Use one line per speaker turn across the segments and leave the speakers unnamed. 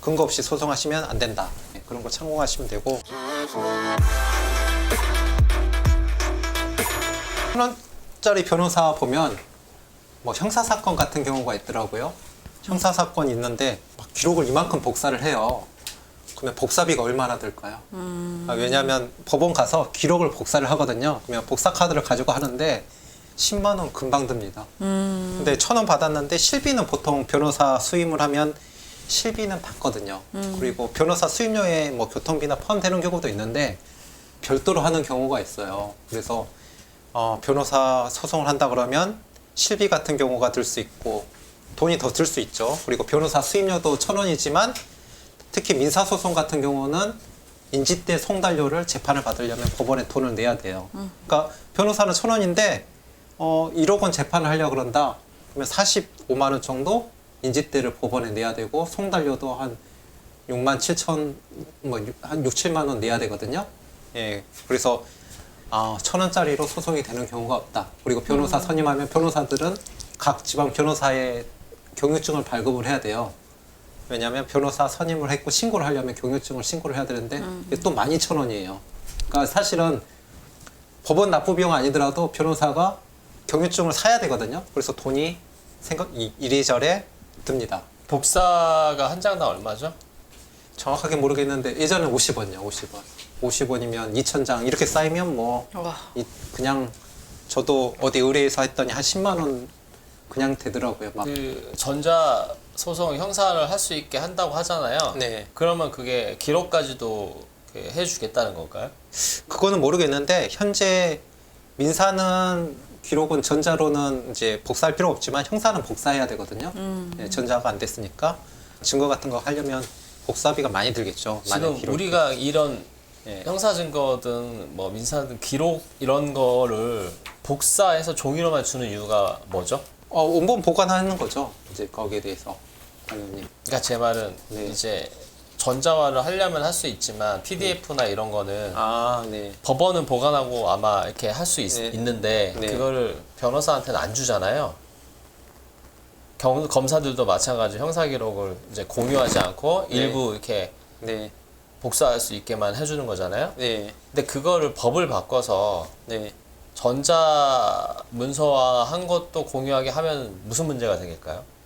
근거 없이 소송하시면 안 된다. 네, 그런 거 참고하시면 되고. 1,000원짜리 변호사 보면 뭐 형사사건 같은 경우가 있더라고요. 형사사건이 있는데 막 기록을 이만큼 복사를 해요. 그러면 복사비가 얼마나 들까요? 왜냐하면 법원 가서 기록을 복사를 하거든요. 그러면 복사 카드를 가지고 하는데 10만 원 금방 듭니다. 근데 1,000원 받았는데 실비는 보통 변호사 수임을 하면 실비는 받거든요. 그리고 변호사 수임료에 뭐 교통비나 포함되는 경우도 있는데 별도로 하는 경우가 있어요. 그래서 변호사 소송을 한다 그러면 실비 같은 경우가 들 수 있고 돈이 더 들 수 있죠. 그리고 변호사 수임료도 1,000원이지만 특히 민사소송 같은 경우는 인지대 송달료를 재판을 받으려면 법원에 돈을 내야 돼요. 그러니까 변호사는 1,000원인데 1억 원 재판을 하려고 그런다. 그러면 45만 원 정도 인지대를 법원에 내야 되고 송달료도 한 6만 7천, 한 6, 7만 원 내야 되거든요. 예, 그래서 1,000원짜리로 소송이 되는 경우가 없다. 그리고 변호사 선임하면 변호사들은 각 지방 변호사의 경유증을 발급을 해야 돼요. 왜냐하면 변호사 선임을 했고 신고를 하려면 경유증을 신고를 해야 되는데 이게 또 12,000원이에요. 그러니까 사실은 법원 납부 비용 아니더라도 변호사가 경유증을 사야 되거든요. 그래서 돈이 이리저리 듭니다.
복사가 한 장당 얼마죠?
정확하게 모르겠는데 예전에 50원이요. 50원. 50원이면 2,000장 이렇게 쌓이면 뭐 그냥 저도 어디 의뢰해서 했더니 한 10만 원 그냥 되더라고요. 막.
그 전자 소송 형사를 할 수 있게 한다고 하잖아요.
네.
그러면 그게 기록까지도 해주겠다는 건가요?
그거는 모르겠는데 현재 민사는 기록은 전자로는 이제 복사할 필요 없지만 형사는 복사해야 되거든요. 네, 전자가 안 됐으니까 증거 같은 거 하려면 복사비가 많이 들겠죠.
지금 우리가 이런 형사 증거든 뭐 민사든 기록 이런 거를 복사해서 종이로만 주는 이유가 뭐죠?
원본 보관하는 거죠. 이제 거기에 대해서 당연히.
그러니까 제 말은 이제 전자화를 하려면 할 수 있지만 PDF나 이런 거는
네.
법원은 보관하고 아마 이렇게 할 수 있는데 그거를 변호사한테는 안 주잖아요. 검사들도 마찬가지로 형사 기록을 이제 공유하지 않고 일부 이렇게 복사할 수 있게만 해주는 거잖아요. 근데 그거를 법을 바꿔서 전자 문서화 한 것도 공유하게 하면 무슨 문제가 생길까요?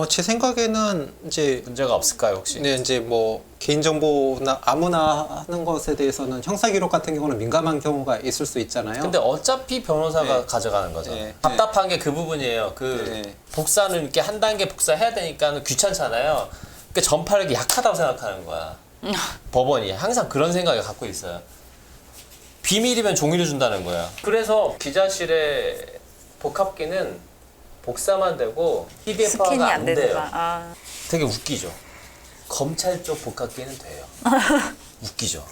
제 생각에는 이제
문제가 없을까요, 혹시?
네, 이제 뭐 개인정보나 아무나 하는 것에 대해서는 형사기록 같은 경우는 민감한 경우가 있을 수 있잖아요.
근데 어차피 변호사가 가져가는 거잖아요. 답답한 게 그 부분이에요. 복사는 이렇게 한 단계 복사해야 되니까 귀찮잖아요. 그러니까 전파력이 약하다고 생각하는 거야. 법원이 항상 그런 생각을 갖고 있어요. 비밀이면 종이를 준다는 거야. 그래서 기자실의 복합기는 복사만 되고 PDF화가 안 돼요. 되게 웃기죠. 검찰 쪽 복합기는 돼요. 웃기죠.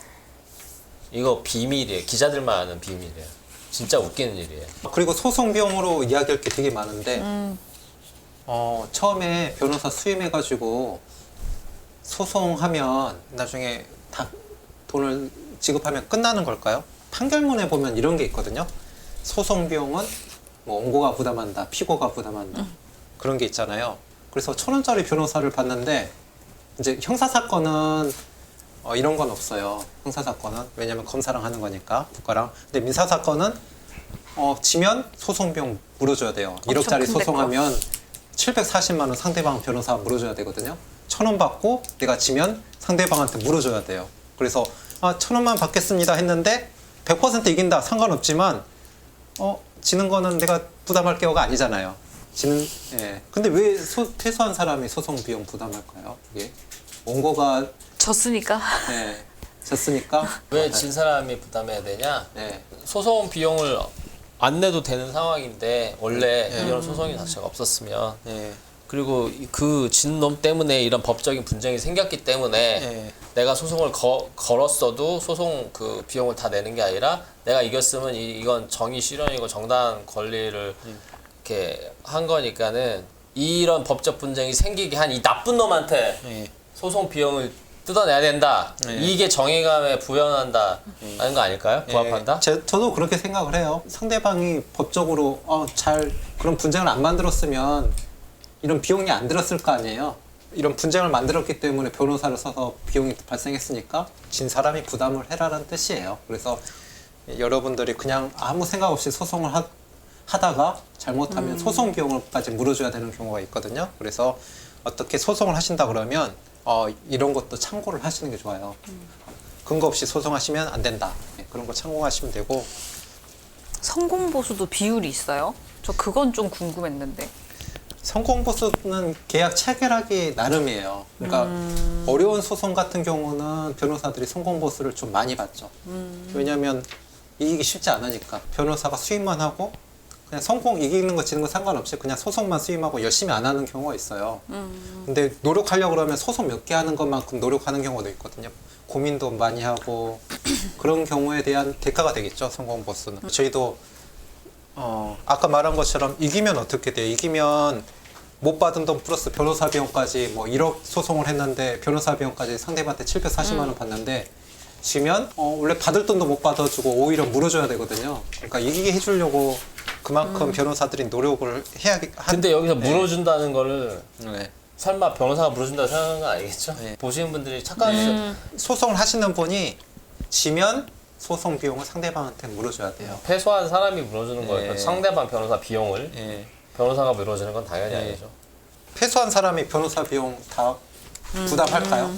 이거 비밀이에요. 기자들만 아는 비밀이에요. 진짜 웃기는 일이에요.
그리고 소송 비용으로 이야기할 게 되게 많은데 처음에 변호사 수임해가지고 소송하면 나중에 다 돈을 지급하면 끝나는 걸까요? 판결문에 보면 이런 게 있거든요. 소송 비용은 뭐 원고가 부담한다, 피고가 부담한다 그런 게 있잖아요. 그래서 1,000원짜리 변호사를 봤는데 이제 형사 사건은 이런 건 없어요. 형사 사건은 왜냐면 검사랑 하는 거니까 국가랑. 근데 민사 사건은 지면 소송 비용 물어줘야 돼요. 1억짜리 소송하면 740만 원 상대방 변호사 물어줘야 되거든요. 1,000원 받고 내가 지면 상대방한테 물어줘야 돼요. 그래서 1,000원만 받겠습니다 했는데 100% 이긴다 상관없지만 지는 거는 내가 부담할 경우가 아니잖아요. 근데 왜 패소한 사람이 소송 비용 부담할까요? 이게 원고가
졌으니까.
졌으니까.
왜 진 사람이 부담해야 되냐? 소송 비용을 안 내도 되는 상황인데 원래 이런 소송이 자체가 없었으면 그리고 그 진 놈 때문에 이런 법적인 분쟁이 생겼기 때문에 내가 소송을 걸었어도 소송 그 비용을 다 내는 게 아니라 내가 이겼으면 이건 정의 실현이고 정당한 권리를 이렇게 한 거니까는 이런 법적 분쟁이 생기게 한 이 나쁜 놈한테 소송 비용을 뜯어내야 된다. 이게 정의감에 부연한다. 하는 거 아닐까요? 부합한다?
저도 그렇게 생각을 해요. 상대방이 법적으로 잘 그런 분쟁을 안 만들었으면 이런 비용이 안 들었을 거 아니에요. 이런 분쟁을 만들었기 때문에 변호사를 써서 비용이 발생했으니까 진 사람이 부담을 해라라는 뜻이에요. 그래서 여러분들이 그냥 아무 생각 없이 소송을 하다가 잘못하면 소송 비용을까지 물어줘야 되는 경우가 있거든요. 그래서 어떻게 소송을 하신다 그러면 이런 것도 참고를 하시는 게 좋아요. 근거 없이 소송하시면 안 된다. 네, 그런 거 참고하시면 되고.
성공보수도 비율이 있어요? 저 그건 좀 궁금했는데.
성공보수는 계약 체결하기 나름이에요. 그러니까 어려운 소송 같은 경우는 변호사들이 성공보수를 좀 많이 받죠. 왜냐하면 이기기 쉽지 않으니까. 변호사가 수임만 하고 그냥 성공 이기는 거 지는 거 상관없이 그냥 소송만 수임하고 열심히 안 하는 경우가 있어요. 근데 노력하려고 그러면 소송 몇 개 하는 것만큼 노력하는 경우도 있거든요. 고민도 많이 하고 그런 경우에 대한 대가가 되겠죠. 성공보수는. 저희도 아까 말한 것처럼 이기면 어떻게 돼요? 이기면 못 받은 돈 플러스 변호사 비용까지 뭐 1억 소송을 했는데 변호사 비용까지 상대방한테 740만 원 받는데 지면 원래 받을 돈도 못 받아주고 오히려 물어줘야 되거든요. 그러니까 이기게 해주려고 그만큼 변호사들이 노력을 해야
근데 여기서 물어준다는 거를
네.
설마 변호사가 물어준다고 생각하는 건 아니겠죠?
네.
보시는 분들이 착각하시죠.
소송을 하시는 분이 지면 소송 비용을 상대방한테 물어줘야 돼요.
패소한 사람이 물어주는 거예요.
네.
상대방 변호사 비용을
예.
변호사가 물어주는 건 당연히
네.
아니죠.
패소한 사람이 변호사 비용 다 부담할까요?